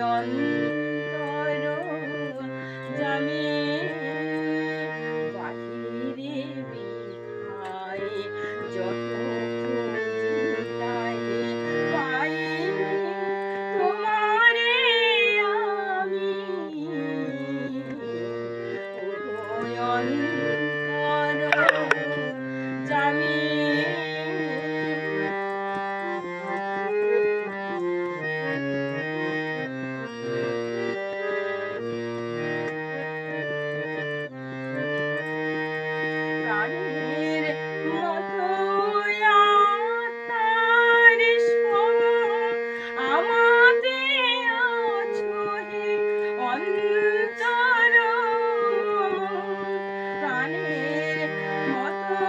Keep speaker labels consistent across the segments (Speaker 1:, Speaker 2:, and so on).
Speaker 1: অন্তর জামি বাহিরে বিখায় যত খুঁজি তাই পাইনি তোমারে আমি অন্তর জামি প্রাণের মতো আত্মার সম আমাতে আছো হে অন্তর প্রাণের মতো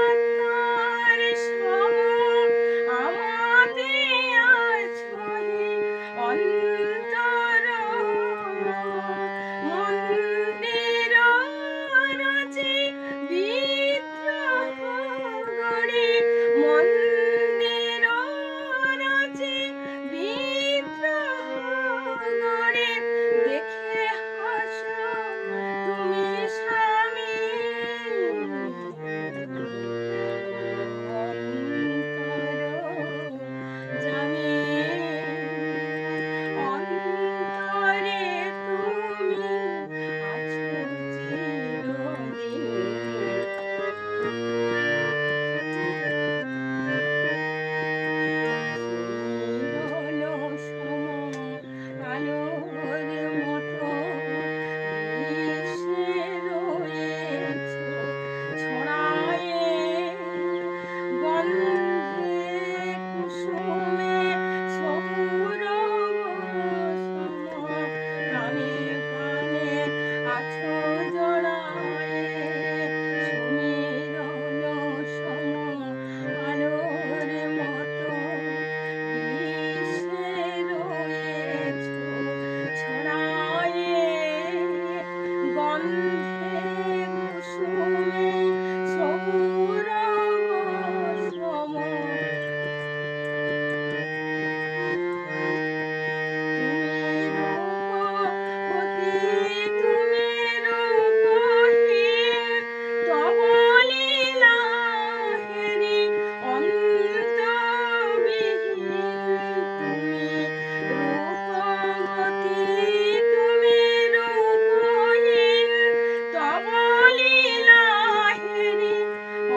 Speaker 1: আত্মার সম আমাতে আছো হে অন্তর মন্দির রচি বিদ্রোহ গড়ে মন্দির রচি বিদ্রোহ গড়ে দেখে হাসো তুমি স্বামী অন্তর জামি অন্তরে তুমি আছো চিরদিন চিরল সম আলোর মতো মিশে রয়েছ ছড়ায়ে গন্ধে কুসুমে সৌরভ সম প্রাণে প্রাণে আছো জড়ায়ে সুমিরন সম আলোর মতো মিশে রয়েছ ছড়ায়ে গন্ধে কুসুমে সৌরভ সম তুমি রূপহীন তব লীলা হেরি অন্তবিহীন তুমি রূপবতী তুমি রূপহীন তব লীলা হেরি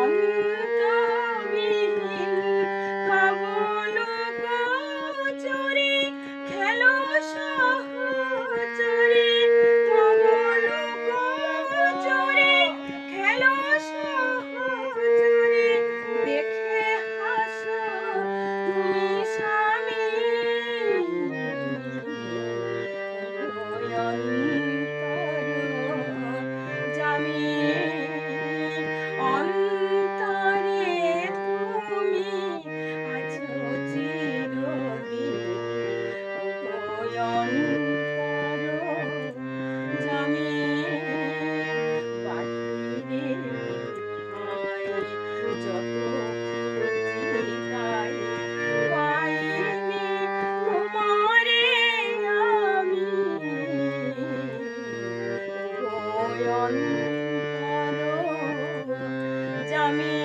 Speaker 1: অন্তবিহীন কবল গোচরে খেলো সহচরে কবল গোচরে খেলো সহচরে দেখে হাসো তুমি স্বামী অন্তর জামি অন্তরে তুমি আছো চিরদিন অন্তর জামি বাহিরে বিখায় যত খুঁজি তাই পাইনি তোমারে আমি অন্তর জামি।